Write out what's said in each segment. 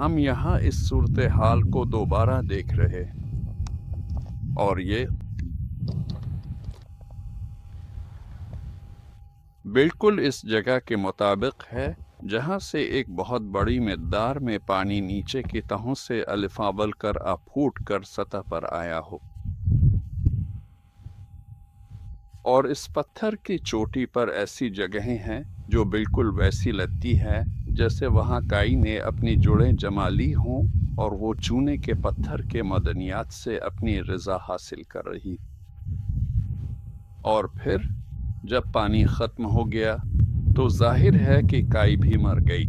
ہم یہاں اس صورتحال کو دوبارہ دیکھ رہے ہیں، اور یہ بالکل اس جگہ کے مطابق ہے جہاں سے ایک بہت بڑی مقدار میں پانی نیچے کی تہوں سے الفاول کر پھوٹ کر سطح پر آیا ہو، اور اس پتھر کی چوٹی پر ایسی جگہیں ہیں جو بالکل ویسی لگتی ہے جیسے وہاں کائی نے اپنی جڑیں جما لی ہوں اور وہ چونے کے پتھر کے معدنیات سے اپنی غذا حاصل کر رہی۔ اور پھر جب پانی ختم ہو گیا تو ظاہر ہے کہ کائی بھی مر گئی۔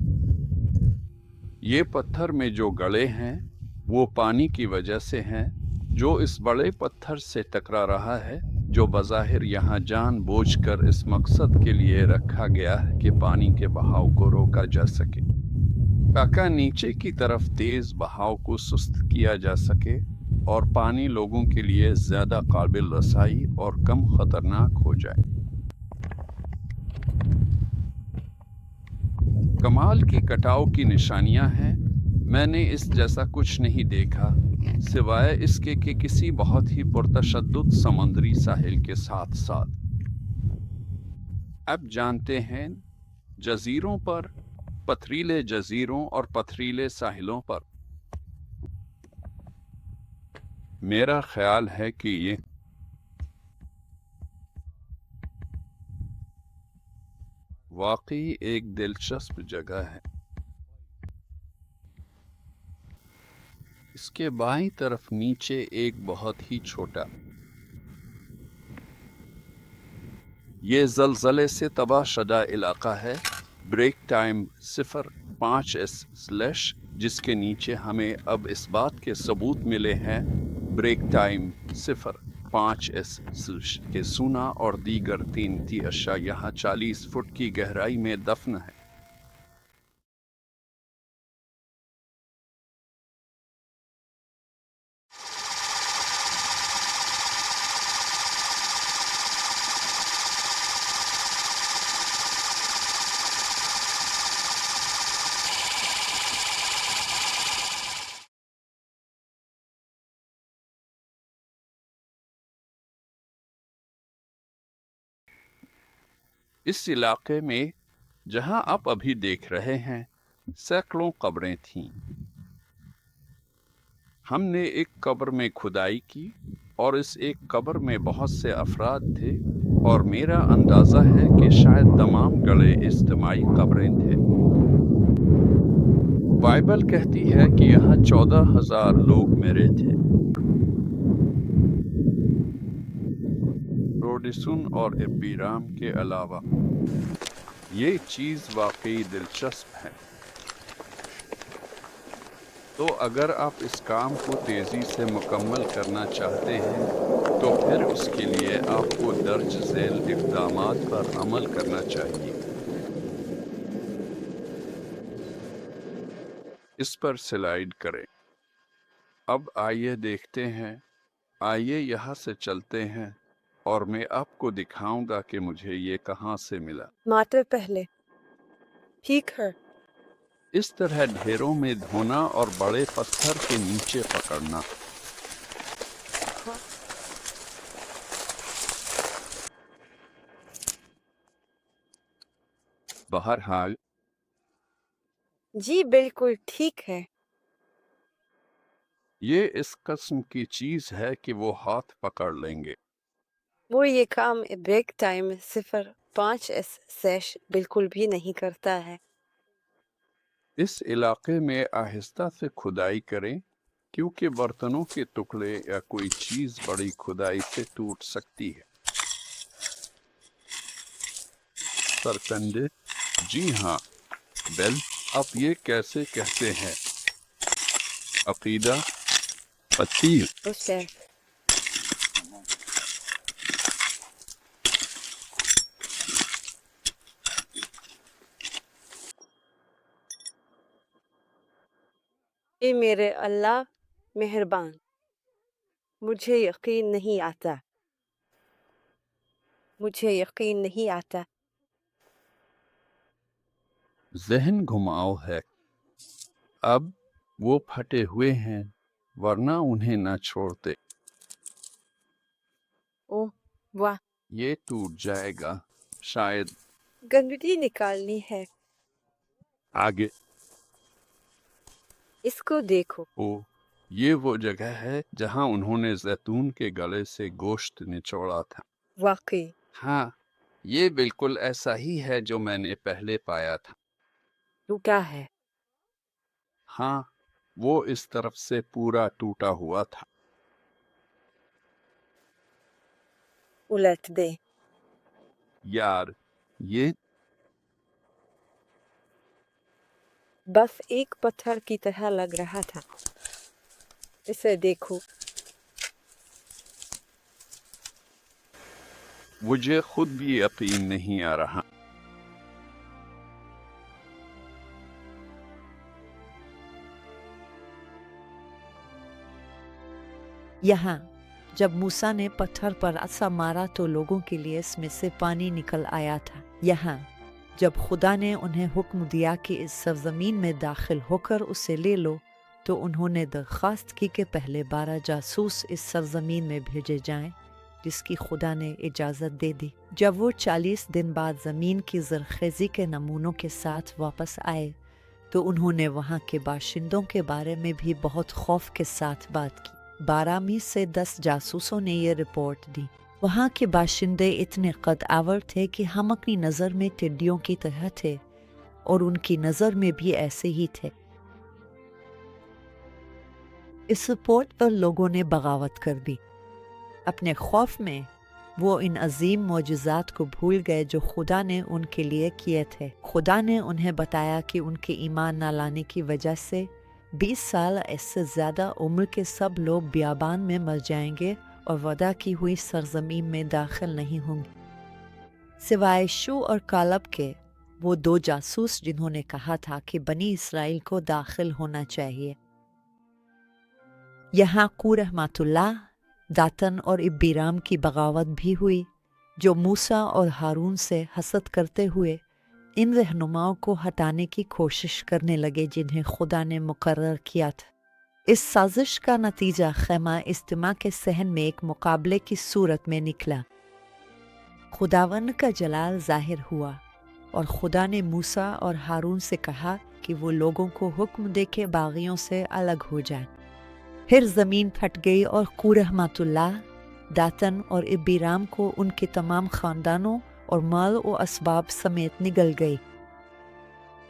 یہ پتھر میں جو گڑھے ہیں وہ پانی کی وجہ سے ہیں جو اس بڑے پتھر سے ٹکرا رہا ہے، جو بظاہر یہاں جان بوجھ کر اس مقصد کے لیے رکھا گیا ہے کہ پانی کے بہاؤ کو روکا جا سکے، تاکہ نیچے کی طرف تیز بہاؤ کو سست کیا جا سکے اور پانی لوگوں کے لیے زیادہ قابل رسائی اور کم خطرناک ہو جائے۔ کمال کی کٹاؤ کی نشانیاں ہیں۔ میں نے اس جیسا کچھ نہیں دیکھا سوائے اس کے کہ کسی بہت ہی پرتشدد سمندری ساحل کے ساتھ ساتھ۔ اب جانتے ہیں جزیروں پر، پتھریلے جزیروں اور پتھریلے ساحلوں پر میرا خیال ہے کہ یہ واقعی ایک دلچسپ جگہ ہے۔ اس کے بائیں طرف نیچے ایک بہت ہی چھوٹا، یہ زلزلے سے تباہ شدہ علاقہ ہے، بریک ٹائم 05S/ جس کے نیچے ہمیں اب اس بات کے ثبوت ملے ہیں بریک ٹائم 05S/ کے سونا اور دیگر قیمتی اشیاء یہاں 40 فٹ کی گہرائی میں دفن ہے۔ اس علاقے میں جہاں آپ ابھی دیکھ رہے ہیں سینکڑوں قبریں تھیں۔ ہم نے ایک قبر میں کھدائی کی اور اس ایک قبر میں بہت سے افراد تھے، اور میرا اندازہ ہے کہ شاید تمام گڑھے اجتماعی قبریں تھے۔ بائبل کہتی ہے کہ یہاں 14,000 لوگ مرے تھے۔ روڈسون اور ابیرام کے علاوہ یہ چیز واقعی دلچسپ ہے۔ تو اگر آپ اس کام کو تیزی سے مکمل کرنا چاہتے ہیں تو پھر اس کے لیے آپ کو درج ذیل اقدامات پر عمل کرنا چاہیے۔ اس پر سلائیڈ کریں۔ اب آئیے دیکھتے ہیں، آئیے یہاں سے چلتے ہیں اور میں آپ کو دکھاؤں گا کہ مجھے یہ کہاں سے ملا۔ ماتے پہلے ٹھیک ہے۔ اس طرح ڈھیروں میں دھونا اور بڑے پتھر کے نیچے پکڑنا۔ بہرحال جی بالکل ٹھیک ہے۔ یہ اس قسم کی چیز ہے کہ وہ ہاتھ پکڑ لیں گے۔ وہ یہ کام بریک ٹائم 05S/ بالکل بھی نہیں کرتا ہے۔ اس علاقے میں آہستہ سے کھدائی کریں کیونکہ برتنوں کے ٹکڑے یا کوئی چیز بڑی کھدائی سے ٹوٹ سکتی ہے۔ سرکنڈے، جی ہاں، بیل، آپ یہ کیسے کہتے ہیں؟ عقیدہ، پتیل۔ اسے اے میرے اللہ مہربان، مجھے یقین نہیں آتا، مجھے یقین نہیں آتا۔ ذہن گھماؤ ہے۔ اب وہ پھٹے ہوئے ہیں ورنہ انہیں نہ چھوڑتے. اوہ واہ، یہ ٹوٹ جائے گا. شاید گندگی نکالنی ہے. آگے. اس کو دیکھو. یہ وہ جگہ ہے جہاں انہوں نے زیتون کے گلے سے گوشت نچوڑا تھا. واقعی ہاں، یہ بالکل ایسا ہی ہے جو میں نے پہلے پایا تھا. تو کیا ہے؟ ہاں، وہ اس طرف سے پورا ٹوٹا ہوا تھا. الٹ دے. یار، یہ بس ایک پتھر کی طرح لگ رہا تھا. اسے دیکھو. مجھے خود بھی یقین نہیں آ رہا. یہاں جب موسیٰ نے پتھر پر عصا مارا تو لوگوں کے لیے اس میں سے پانی نکل آیا تھا. یہاں جب خدا نے انہیں حکم دیا کہ اس سرزمین میں داخل ہو کر اسے لے لو تو انہوں نے درخواست کی کہ پہلے 12 جاسوس اس سرزمین میں بھیجے جائیں جس کی خدا نے اجازت دے دی. جب وہ 40 دن بعد زمین کی زرخیزی کے نمونوں کے ساتھ واپس آئے تو انہوں نے وہاں کے باشندوں کے بارے میں بھی بہت خوف کے ساتھ بات کی. 12 میں سے 10 جاسوسوں نے یہ رپورٹ دی. وہاں کے باشندے اتنے قد آور تھے کہ ہم اپنی نظر میں ٹڈیوں کی طرح تھے اور ان کی نظر میں بھی ایسے ہی تھے. اس رپورٹ پر لوگوں نے بغاوت کر دی. اپنے خوف میں وہ ان عظیم معجزات کو بھول گئے جو خدا نے ان کے لیے کیے تھے. خدا نے انہیں بتایا کہ ان کے ایمان نہ لانے کی وجہ سے 20 سال اس سے زیادہ عمر کے سب لوگ بیابان میں مر جائیں گے اور وعدہ کی ہوئی سرزمین میں داخل نہیں ہوں گے سوائے شو اور کالب کے، وہ 2 جاسوس جنہوں نے کہا تھا کہ بنی اسرائیل کو داخل ہونا چاہیے. یہاں قور رحمۃ اللہ، داتن اور ابیرام کی بغاوت بھی ہوئی جو موسیٰ اور ہارون سے حسد کرتے ہوئے ان رہنماؤں کو ہٹانے کی کوشش کرنے لگے جنہیں خدا نے مقرر کیا تھا. اس سازش کا نتیجہ خیمہ اجتماع کے صحن میں ایک مقابلے کی صورت میں نکلا. خداوند کا جلال ظاہر ہوا اور خدا نے موسیٰ اور ہارون سے کہا کہ وہ لوگوں کو حکم دے کے باغیوں سے الگ ہو جائیں. پھر زمین پھٹ گئی اور قور رحمۃ اللہ، داتن اور ابیرام کو ان کے تمام خاندانوں اور مال و اسباب سمیت نگل گئی.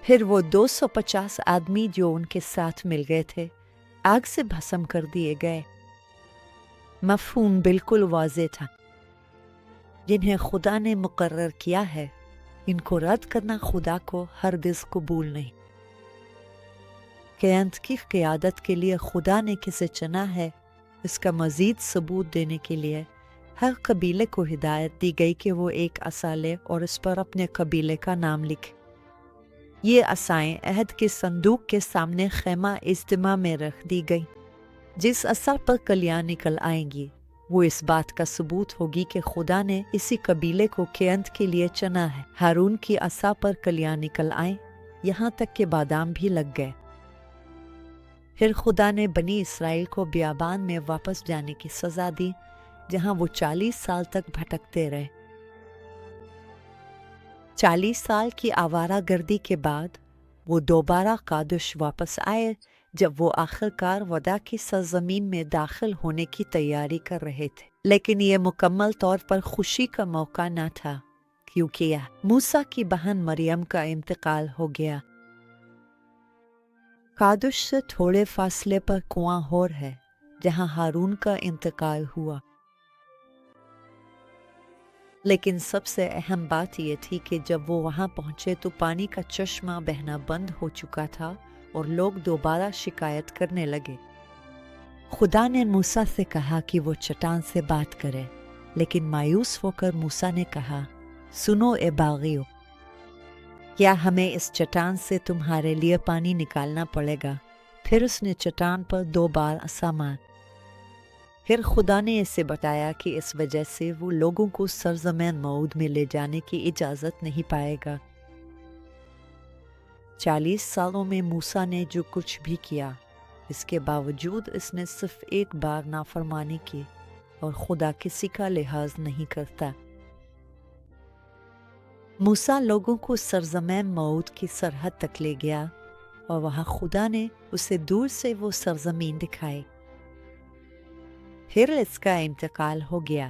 پھر وہ 250 آدمی جو ان کے ساتھ مل گئے تھے آگ سے بھسم کر دیے گئے. مفہوم بالکل واضح تھا. جنہیں خدا نے مقرر کیا ہے ان کو رد کرنا خدا کو ہرگز قبول نہیں. قیامت کی قیادت کے لیے خدا نے کسے چنا ہے اس کا مزید ثبوت دینے کے لیے ہر قبیلے کو ہدایت دی گئی کہ وہ ایک عصا لے اور اس پر اپنے قبیلے کا نام لکھے. یہ عصائیں عہد کے صندوق کے سامنے خیمہ اجتماع میں رکھ دی گئی. جس عصا پر کلیاں نکل آئیں گی وہ اس بات کا ثبوت ہوگی کہ خدا نے اسی قبیلے کو قیامت کے لیے چنا ہے. ہارون کی عصا پر کلیاں نکل آئیں یہاں تک کہ بادام بھی لگ گئے. پھر خدا نے بنی اسرائیل کو بیابان میں واپس جانے کی سزا دی جہاں وہ 40 سال تک بھٹکتے رہے. 40 سال کی آوارہ گردی کے بعد وہ دوبارہ قادش واپس آئے جب وہ آخرکار وعدہ کی سرزمین میں داخل ہونے کی تیاری کر رہے تھے. لیکن یہ مکمل طور پر خوشی کا موقع نہ تھا کیونکہ موسیٰ کی بہن مریم کا انتقال ہو گیا. قادش سے تھوڑے فاصلے پر کنواں ہور ہے جہاں ہارون کا انتقال ہوا. لیکن سب سے اہم بات یہ تھی کہ جب وہ وہاں پہنچے تو پانی کا چشمہ بہنا بند ہو چکا تھا اور لوگ دوبارہ شکایت کرنے لگے. خدا نے موسیٰ سے کہا کہ وہ چٹان سے بات کرے، لیکن مایوس ہو کر موسیٰ نے کہا، سنو اے باغیو، کیا ہمیں اس چٹان سے تمہارے لیے پانی نکالنا پڑے گا؟ پھر اس نے چٹان پر 2 بار عصا مار. پھر خدا نے اسے بتایا کہ اس وجہ سے وہ لوگوں کو سرزمین موعود میں لے جانے کی اجازت نہیں پائے گا. 40 سالوں میں موسیٰ نے جو کچھ بھی کیا اس کے باوجود اس نے صرف ایک بار نافرمانی کی اور خدا کسی کا لحاظ نہیں کرتا۔ موسیٰ لوگوں کو سرزمین موعود کی سرحد تک لے گیا اور وہاں خدا نے اسے دور سے وہ سرزمین دکھائی۔ پھر اس کا انتقال ہو گیا